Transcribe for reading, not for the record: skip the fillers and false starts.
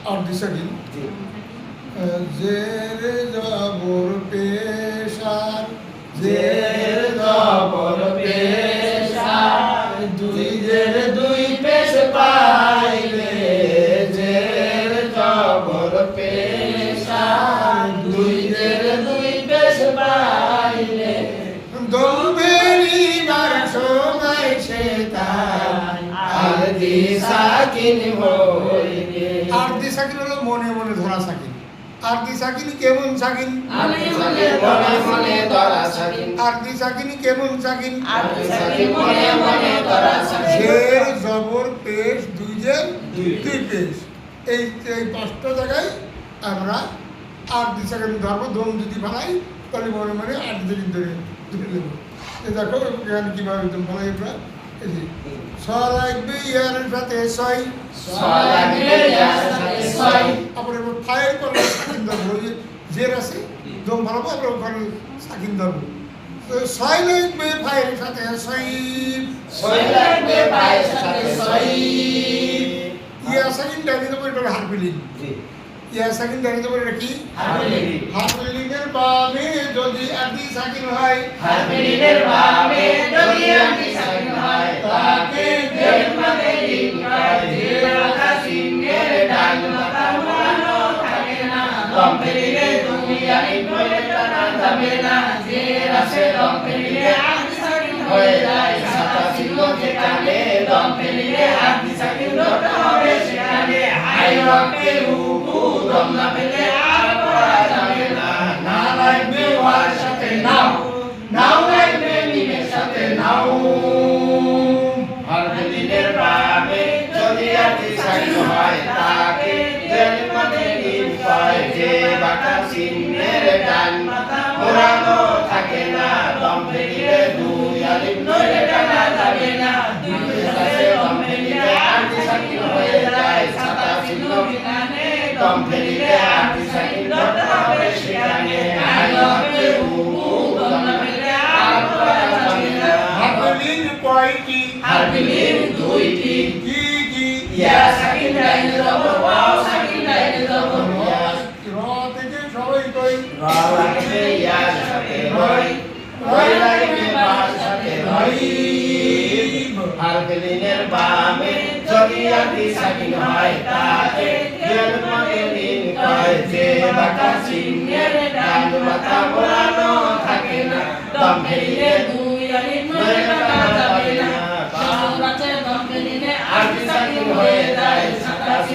আর দিশাগিন জের জবর পেশার জের জবর পেশার দুই জের দুই পেশ পাইলে জের জবর পেশার দুই জের দুই পেশ পাইলে দম্ভেরিবার সময় সে তাই আর দিশাকিন হইবে আর দিশাগিন হলো মনে মনে ধরা সাকিন আর দিশাগিন কেমন সাকিন মনে মনে ধরা সাকিন আর দিশাগিন কেমন সাকিন মনে মনে ধরা সাকিন জের জবর পেশ দুই জের দুই পেশ এই এই পাঁচটা জায়গায় আমরা আর দিশাগিন ধরবো দম যদি বানাই তাহলে মনে মনে আর দিশাগিন ধরে নেব এই দেখো এখানে কীভাবে দম বানাই আমরা এই যে স লাগবে ইয়ার সাথে ছয় তারপরে ফায়ের পরে সাকিন ধরবো ওই জের আছে দম বানাবো আমরা ওখানে সাকিন ধরবো তো ছয় লাগবে ফায়ের সাথে ছয় লাগবে পায়ের সাথে ছয় ইয়া সাকিন ডাইনি দেবো এটা হারপিলিন ইয়া সাকিন ডাইনি দেবো এটা কি হারপিলিনের বামে যদি আদি সাকিন হয় হারপিলিনের বামে যদি আদি সাকিন হয় তাকে দেন মানে লিন হয় যে রাখা সিনের ডান মাথা মোড়ানো থাকে না দম ফেলিলে তুমি আনি বলে টানা যাবে না যে রাসে দম ফেলিলে আদি সাকিন হয়ে যায় সাতা ছিল যেখানে দম ফেলিলে আদি সাকিন ধরতে হবে সেখানে হাই রকে রুকু দম না পেলে আর পড়া যাবে না না লাগবে ওয়ার সাথে নাও নাও লাগবে মিমের সাথে নাও হারপিলিনের বামে যদি আদি সাকিন হয় তাকে দেন মানে লিন হয় যে বাঁকা সিনের ডান মাথা মোড়ানো থাকে না দম ফেলিলে দুই আলিফ নইলে টানা যাবে না দুই পাশে দম ফেলিলে আদি সাকিন হয়ে যায় সাতা ছিল বিধানে দম ফেলিলে আদি সাকিন ধরতে হবে সেখানে আইয়কে রুকু দম না পেলে আর পড়া যাবে না হারপিলিন কয়টি হারপিলিন দুইটি কি কি ইয়া সাকিন ডাইনে যাব ওয়াও সাকিন ডাইনে যাব ইয়া র থেকে সবাই কই রা লাগবে ইয়ার সাথে রই রই লাগবে বার সাথে রই হারপিলিনের বামে যদি আদি সাকিন হয়